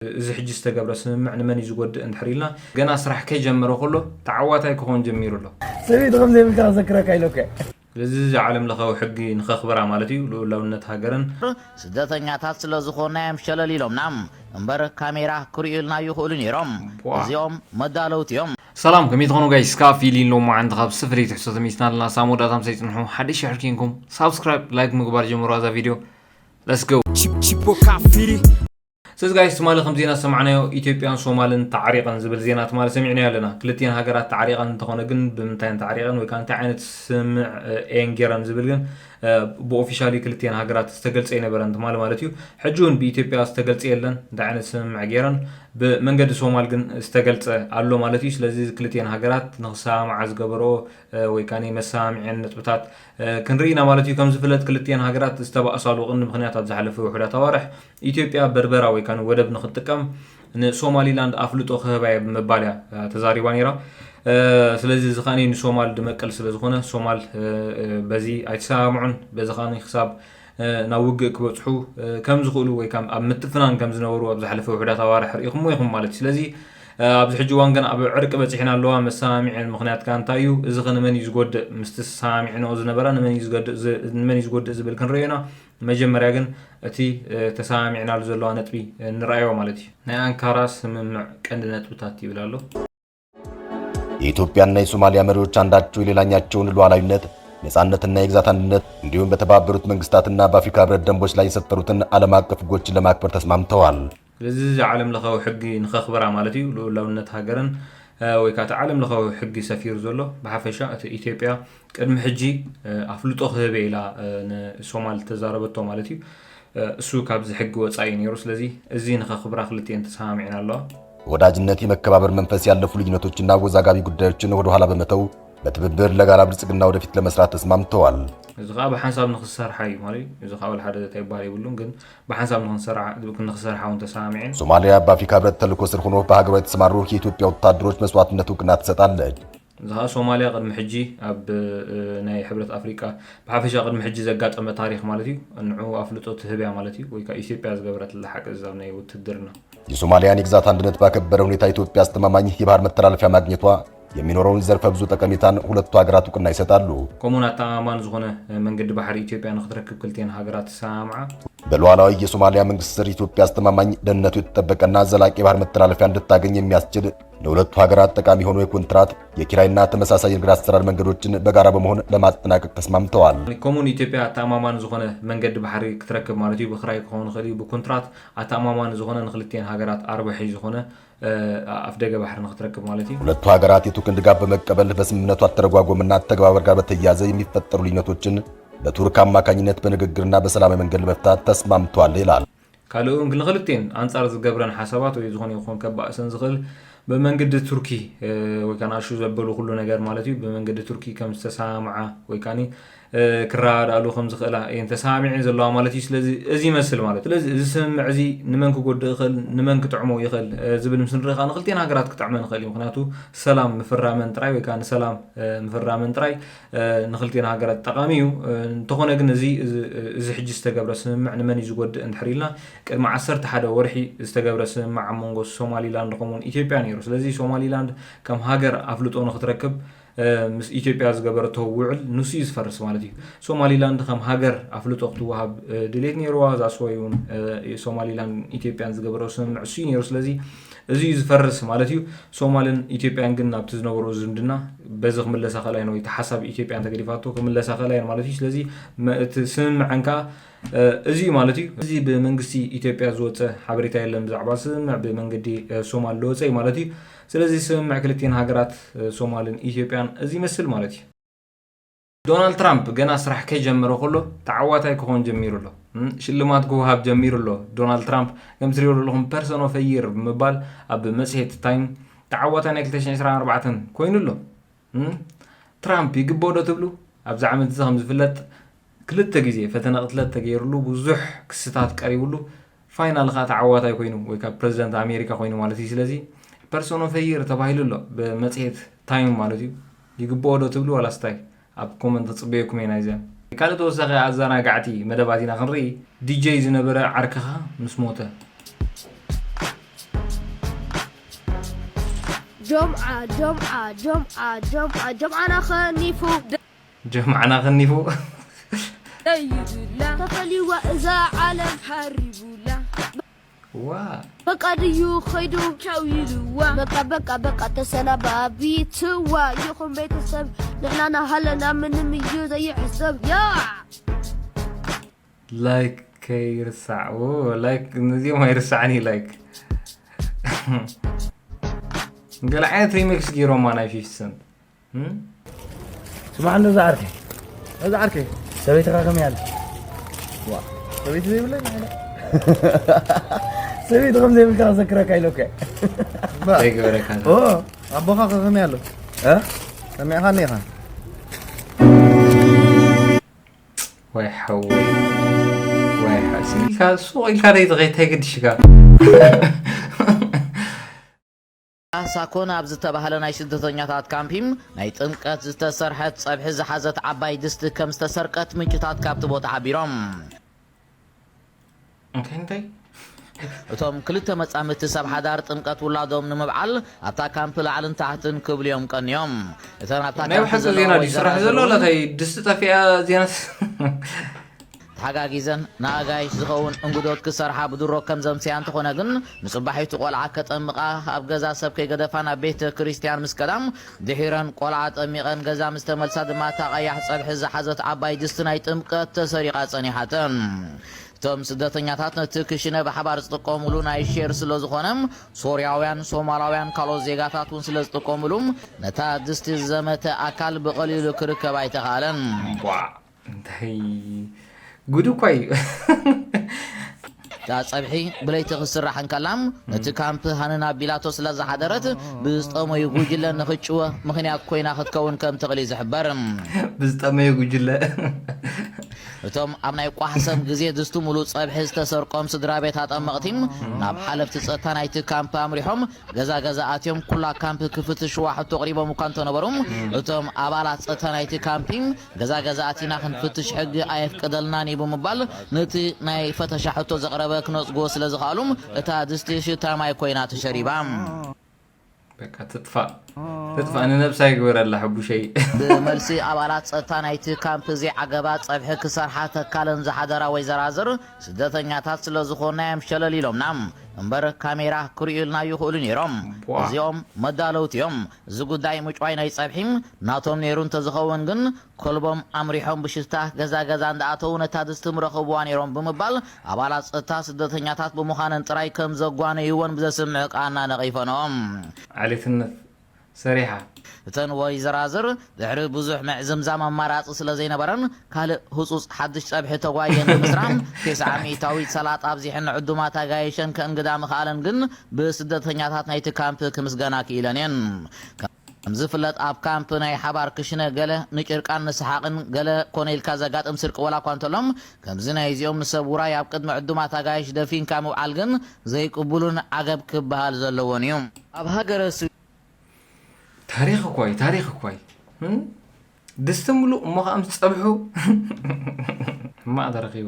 إذا حجي استجاب رسم معنى من يزود أنت حريلنا جنا أسرح كي جمره كله تعواتها يكون جميل له سويت خمسة من كان ذكرك أيلوك لذي عالم لخو حقي نخبر عملتي لو نتهاجرن سدتني عتاصل زخونة مشلا ليلهم نعم امبر كاميرا كريلنا يقولون يرام اليوم مدالوت يوم سلام كم يتغنوا جاي سكافي لين لو ما عند خاب سفري تحسوا تميسنا لنا سامو داتام سيتنحو حد يشاركينكم سبسكرايب لايك مقبار جمهور هذا فيديو let's go سيز جايز تمالي خمسين سمعنا إثيوبيا وصومال تعريقا زبل زينات مال سمعنا لنا كلتين هاجرات تعريقا تخونا جن بمتين تعريقا وكان تعينت سمع إنجران زبل جن بأوفيشالي كلتين هاجرات استقلت أين برند مالتيو حجون بإثيوبيا استقلت إيلن تعينت سمع جيران بمنجد صومال جن استقلت علو مالتيش لذيذ كلتين هاجرات نخسام عز جبرو وكاني مسامع نتبتات كنرينا مالتيو كم زفلت كلتين هاجرات استبقى أصالو إن بخنيات زحلف وحدة توارح إثيوبيا بربرة كانوا ودب نختكم إن سومالي لاند أفلتو خبايا بمباليا تزاري وانيرا سلزي زخاني سومال دمكل سلزخونه سومال بزي أيتسامعون بزخاني حساب ناوج كبتحو كم زخولو ويكم متفنان كم زنورو أبزحلفوا وحدة توارح يخم مالتي سلزي أبزحجوان كان عرق بتحنا اللوا مسامع المخنات كان تايو زخن من يزود مستسامع نوزنا برا من يزود زبل كن رينا مجمريا ግን እቲ ተሳሚዕና ዘሎ ነጥቢ ንራእዮ ማለት እዩ ናይ አንካራስ ስምምዕ ቀንድ ነጥብታት ይብላሉ የኢትዮጵያና የሶማሊያ መሪዎች አንዳቸው የሌላኛቸውን ሉዓላዊነት ነፃነትና የግዛት አንድነት እንዲሁም በተባበሩት መንግስታትና በአፍሪካ ህብረት ደንቦች ላይ የሰፈሩትን ዓለም አቀፍ ህጎችን ለማክበር ተስማምተዋል ለዚህ ዓለም ለኸው ሕጊ ንኸኽብራ ማለት እዩ ሉዓላውነት ሃገርን ወይካታ ዓለም ለኸው ሕጊ ሰፊር ዘሎ በሐፈሻ ኢትዮጵያ ቅድሚ ሕጂ አፍልጦ ክህበ ኢላ ንሶማል ተዛረበቶ ማለት እዩ እሱ ካብዚ ሕጊ ወፃኢ ነይሩ ስለዚህ እዚ ንኸኽብራ ክልቲአን ተሰማሚዕና ኣለዋ ወዳጅነት የመከባበር መንፈስ ያለፉ ልዩነቶችና ወዛጋቢ ጉዳዮችን ወደ ኋላ በመተው በትብብር ለጋራ ብልጽግና ወደፊት ለመስራት ተስማምተዋል إذا بحسب نخسر حي مالي إذا قابل حدا تيبالي يقولون كن بحسب نخسر حاون تسامعين ሶማሊያ በአፍሪካ ህብረት ተልዕኮ ስር ሆኖ በሀገሯ የተሰማሩ የኢትዮጵያ ወታደሮች መስዋዕትነት እውቅና ትሰጣለች إذا ሶማሊያ قدم حجي أب ناي حبرة أفريقيا بحفشة قدم حجي زقات أما تاريخ مالتي أنعو أفلطو تهبيع مالتي ويكا إثيوبيا زقبرت اللحق الزامنة وتدرنا የሶማሊያን የግዛት አንድነት ባከበረ ሁኔታ ኢትዮጵያ አስተማማኝ የባህር መተላለፊያ ማግኘቷ የሚኖረውን ዘርፈ ብዙ ጠቀሜታን ሁለቱ ሀገራት እውቅና ይሰጣሉ ኮሙናታ አማን ዝሆነ መንገድ ባህር ኢትዮጵያ ንኽትረክብ ክልቲያን ሀገራት ሳምዓ በሉዓላዊ የሶማሊያ መንግስት ስር ኢትዮጵያ አስተማማኝ ደህንነቱ የተጠበቀና ዘላቂ ባህር መተላለፊያ እንድታገኝ የሚያስችል ለሁለቱ ሀገራት ጠቃሚ ሆኖ የኮንትራት የኪራይና ተመሳሳይ የንግድ አሰራር መንገዶችን በጋራ በመሆን ለማጠናቀቅ ተስማምተዋል ኮሙን ኢትዮጵያ አታማማን ዝሆነ መንገድ ባህር ክትረክብ ማለት እዩ ብኽራይ ክኸውን ይኽእል እዩ ብኮንትራት አታማማን ዝሆነ ንክልቲያን ሀገራት አርባሒ ዝሆነ አፍደገ ባህር ንክትረክብ ማለት እዩ ሁለቱ ሀገራት የቱርክን ድጋፍ በመቀበል በስምምነቱ አተረጓጎምና አተገባበር ጋር በተያያዘ የሚፈጠሩ ልዩነቶችን በቱርክ አማካኝነት በንግግርና በሰላማዊ መንገድ ለመፍታት ተስማምተዋል ይላል ካልኡን ግን ክልቲን አንጻር ዝገብረን ሓሳባት ወይ ዝሆነ ይኹን ከባእሰን ዝኽእል በመንገድ ቱርኪ ወይ ካና ሹ ዘበሉ ሁሉ ነገር ማለት እዩ በመንገድ ቱርኪ ከም ዝተሳምዓ ወይ ካኒ ክራድ አሉ ከም ዝኽእላ ተሳሚዕን ዘለዋ ማለት እዩ ስለዚ እዚ ይመስል ማለት ስለዚ እዚ ስምምዕ እዚ ንመን ክጎድእ ይኽእል ንመን ክጥዕሞ ይኽእል ዝብል ምስ ንሪኻ ንክልቲአን ሃገራት ክጥዕመን ይኽእል እዩ ምክንያቱ ሰላም ምፍራመን ጥራይ ወይ ከዓ ንሰላም ምፍራመን ጥራይ ንክልቲአን ሃገራት ጠቃሚ እዩ እንተኾነ ግን እዚ ሕጂ ዝተገብረ ስምምዕ ንመን እዩ ዝጎድእ እንድሕር ኢልና ቅድሚ 11 ወርሒ ዝተገብረ ስምምዕ ኣብ መንጎ ሶማሊላንድ ከምኡውን ኢትዮጵያ ነይሩ ስለዚ ሶማሊላንድ ከም ሃገር አፍልጦ ንክትረክብ مس إثيوبيا زجبرته وعل نسيز فرس مالتي سوماليلاند خم هاجر أفلتو وهاب دليتني رواز عسويون سوماليلاند إثيوبيا زجبروا سن عسين يرس لذي زيز فرس مالتي سومالين إثيوبيا جن نبتزنورو زندنا بزغ من اللي سخلاين ويتحسب إثيوبيا تجريفاتو كم اللي سخلاين مالتيش لذي سن عنكا زي مالتي زي بمنجسي إثيوبيا زوت حبريتها اللي مزعباس مع بمنجدي سومال لوزي مالتي ስለዚህ ስምምዕ ክልቲአን ሃገራት ሶማልን ኢትዮጵያን እዚ መስል ማለት እዩ ዶናልድ ትራምፕ ገና ስራሕ ከጀመረ ከሎ ተዓዋታይ ክኾን ጀሚሩ ኣሎ ሽልማት ክወሃብ ጀሚሩ ኣሎ ዶናልድ ትራምፕ ከም ትሪእዎ ዘለኹም ፐርሰን ኦፍ የር ብምባል ኣብ መጽሔት ታይም ተዓዋታይ ናይ 2024 ኮይኑ ኣሎ ትራምፕ ይግበኦ ዶ ትብሉ ኣብዚ ዓመት እዚ ከም ዝፍለጥ ክልተ ግዜ ፈተና ቅትለት ተገይሩሉ ብዙሕ ክስታት ቀሪቡሉ ፋይናል ካ ተዓዋታይ ኮይኑ ወይ ካብ ፕሬዝዳንት ኣሜሪካ ኮይኑ ማለት እዩ ስለዚ ፐርሶን ኦፍ የር ተባሂሉ ኣሎ በመጽሔት ታይም ማለት እዩ ይግበኦ ዶ ትብሉ ወላ ስታይ ኣብ ኮመንት ጽበየኩም ኢና ይዘ ካልእ ተወሳኺ ኣዘናጋዕቲ መደባት ኢና ክንርኢ ዲጄ ዝነበረ ዓርከኻ ምስ ሞተ جمعة خنيفو جمعنا خنيفو لا تفلي وإذا عالم حربولا وا بقى ديو خيدو شاويلوا بقى تسنى بابي توا يخون بيت السب نحنا هلنا من ميو زي حسب يا لايك كيرسع او لايك نزي ما يرسعني لايك قال عاد ريميكس جيرو ما انا في السن سمع عنه زعركي سويت رقم يالا وا سويت زي ولا سويت رقم زي بك اذكرك ايلوكا هيك برك اوه ابوها رقم يالا ها سمع خاني خان واي حوي واي حسين كان سوق كان يتغيت هيك دشكا ሳኮን ኣብ ዝተባህለ ናይ ስደተኛታት ካምፒም ናይ ጥምቀት ዝተሰርሐት ፀብሒ ዝሓዘት ዓባይ ድስቲ ከም ዝተሰርቀት ምንጭታት ካብቲ ቦታ ሓቢሮም እንታይ እቶም ክልተ መጻምድቲ ሰብ ሓዳር ጥምቀት ውላዶም ንምብዓል ኣብታ ካምፕ ላዕልን ታሕትን ክብሉ እዮም ቀንዮም እተን ኣብታ ካምፕ ዜና ይስራሕ ዘሎ ለታይ ድስቲ ጠፊያ ዜናስ ሓጋጊዘን ንኣጋይሽ ዝኸውን እንጉዶት ክሰርሓ ብድሮ ከም ዘምስያ እንተኾነ ግን ንፅባሒቱ ቆልዓ ከጠምቓ ኣብ ገዛ ሰብ ከይገደፋ ናብ ቤተ ክርስቲያን ምስ ከዳም ድሒረን ቆልዓ ጠሚቐን ገዛ ምስ ተመልሳ ድማ እታ ቀያሕ ፀብሒ ዝሓዘት ዓባይ ድስቲ ናይ ጥምቀት ተሰሪቓ ፀኒሓተን እቶም ስደተኛታት ነቲ ክሽነ ብሓባር ዝጥቀሙሉ ናይ ሼር ስለ ዝኾነም ሶርያውያን ሶማላውያን ካልኦት ዜጋታት እውን ስለ ዝጥቀሙሉ ነታ ድስቲ ዝዘመተ ኣካል ብቐሊሉ ክርከብ ኣይተኻኣለን እንታይ ጉድ ኳይ ታ ፀብሒ ብለይቲ ክስራሕ እንከላም ነቲ ካምፕ ሃንና ቢላቶ ስለ ዝሓደረት ብዝጠመዩ ጉጅለ ንኽጭወ ምክንያት ኮይና ክትከውን ከም ትኽእል ዝሕበር ብዝጠመዩ ጉጅለ እቶም ኣብ ናይ ቋሕሰም ግዜ ድስቱ ሙሉእ ፀብሒ ዝተሰርቆም ስድራ ቤት ኣጠመቕቲም ናብ ሓለፍቲ ፀጥታ ናይቲ ካምፕ ኣምሪሖም ገዛ ገዛ ኣትዮም ኩላ ካምፕ ክፍትሽዋ ሕቶ ቀሪቦም እኳ እንተነበሩ እቶም ኣባላት ፀጥታ ናይቲ ካምፒም ገዛ ገዛ ኣቲና ክንፍትሽ ሕጊ ኣይፍቀደልናን ብምባል ነቲ ናይ ፈተሻ ሕቶ ዘቕረበ ክነፅግቦ ስለ ዝኽኣሉ እታ ድስቲ ሽታ ማይ ኮይና ተሸሪባ በቃ ትጥፋእ ንነብሳይ ግበረላ ሕቡሸይ ብመልሲ ኣባላት ፀጥታ ናይቲ ካምፕ እዚ ዓገባ ፀብሒ ክሰርሓ ተካለን ዝሓደራ ወይ ዘራዝር ስደተኛታት ስለ ዝኾናዮም ሸለል ኢሎምና እምበር ካሜራ ክርእዩልና ይኽእሉ ነይሮም እዚኦም መዳለውቲ እዮም እዚ ጉዳይ ምጭዋይ ናይ ፀብሒም ናቶም ነይሩ እንተዝኸውን ግን ከልቦም ኣምሪሖም ብሽታ ገዛ ገዛ እንዳኣተው ነታ ድስቲ ምረኽብዋ ነይሮም ብምባል ኣባላት ፀጥታ ስደተኛታት ብምዃነን ጥራይ ከም ዘጓነይዎን ብዘስምዕ ቃና ነቒፈኖም ዓሌትነት ሰሪሓ እተን ወይ ዘራዝር ድሕሪ ብዙሕ ምዕዝምዛም ኣማራፂ ስለ ዘይነበረን ካልእ ህፁፅ ሓድሽ ፀብሒ ተጓየን ብምስራም 900 ሰላጣ ኣብዚሕን ዕዱማት ኣጋይሸን ከእንግዳ ምኽኣለን ግን ብስደተኛታት ናይቲ ካምፕ ክምስገና ክኢለን እየን ከም ዝፍለጥ ኣብ ካምፕ ናይ ሓባር ክሽነ ገለ ንጭርቃን ንስሓቕን ገለ ኮነኢልካ ዘጋጥም ስርቂ ወላ እኳ እንተሎም ከምዚ ናይ እዚኦም ንሰብ ውራይ ኣብ ቅድሚ ዕዱማት ኣጋይሽ ደፊንካ ምውዓል ግን ዘይቅቡሉን ዓገብ ክበሃል ዘለዎን እዩ ኣብ ሃገረ ታሪክ እኳይ دست ملو ما خامس صبحو ما أدري